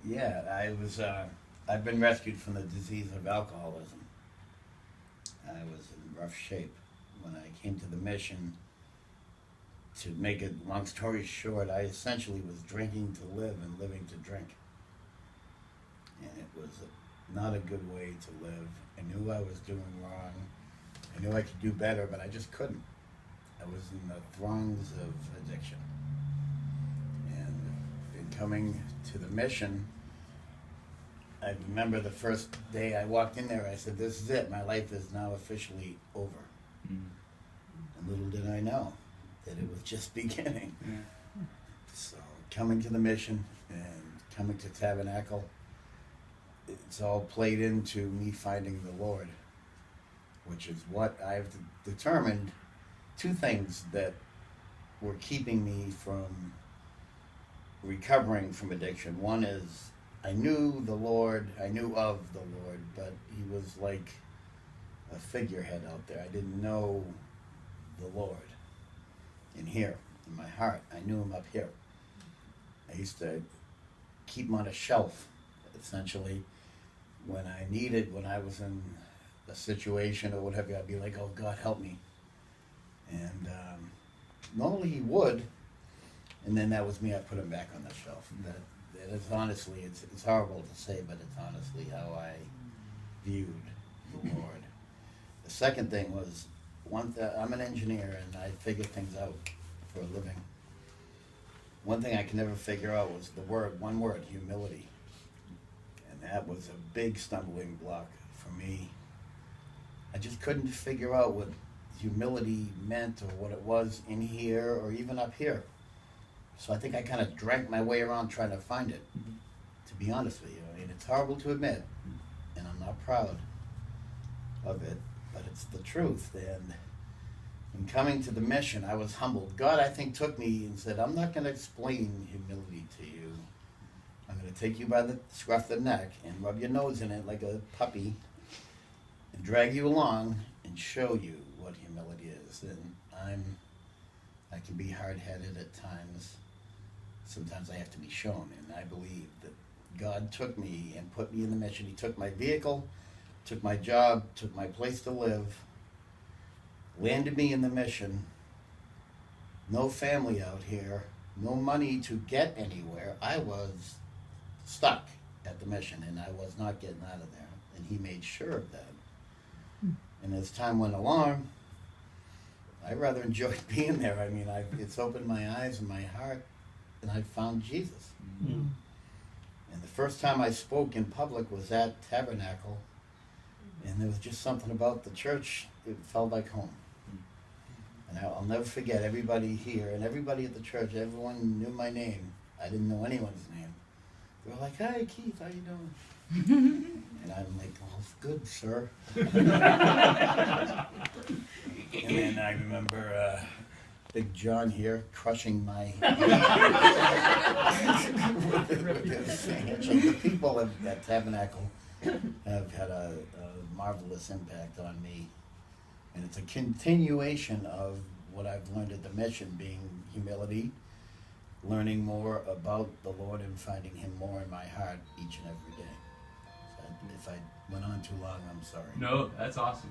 Yeah, I've been rescued from the disease of alcoholism. I was in rough shape when I came to the mission. To make a long story short, I essentially was drinking to live and living to drink. And it was not a good way to live. I knew I was doing wrong. I knew I could do better, but I just couldn't. I was in the throngs of addiction. And in coming to the mission, I remember the first day I walked in there, I said, this is it. My life is now officially over. Mm. And little did I know that it was just beginning. Yeah. So coming to the mission and coming to Tabernacle, it's all played into me finding the Lord, which is what I've determined. Two things that were keeping me from recovering from addiction. One is I knew the Lord, I knew of the Lord, but he was like a figurehead out there. I didn't know the Lord in here, in my heart. I knew him up here. I used to keep him on a shelf, essentially. When I was in a situation or whatever, I'd be like, oh, God, help me. And normally he would, and then that was me. I put him back on the shelf. That is honestly, it's horrible to say, but it's honestly how I viewed the Lord. The second thing was, I'm an engineer and I figure things out for a living. One thing I could never figure out was one word, humility. And that was a big stumbling block for me. I just couldn't figure out what humility meant or what it was in here or even up here. So I think I kind of drank my way around trying to find it, to be honest with you. I mean, it's horrible to admit, and I'm not proud of it, but it's the truth. And in coming to the mission, I was humbled. God, I think, took me and said, I'm not going to explain humility to you. I'm going to take you by the scruff of the neck and rub your nose in it like a puppy and drag you along and show you what humility is. And I can be hard-headed at times. Sometimes I have to be shown, and I believe that God took me and put me in the mission. He took my vehicle, took my job, took my place to live, landed me in the mission. No family out here, no money to get anywhere. I was stuck at the mission, and I was not getting out of there, and he made sure of that. And as time went along, I rather enjoyed being there. I mean, it's opened my eyes and my heart, and I found Jesus. Mm-hmm. And the first time I spoke in public was at Tabernacle, and there was just something about the church, it felt like home. And I'll never forget everybody here and everybody at the church, everyone knew my name. I didn't know anyone's name. They were like, hi, Keith, how you doing? And I'm like, oh, good, sir. And then I remember Big John here crushing my with his sandwich. And the people at Tabernacle have had a marvelous impact on me. And it's a continuation of what I've learned at the mission, being humility, learning more about the Lord and finding him more in my heart each and every day. So if I went on too long, I'm sorry. No, that's awesome.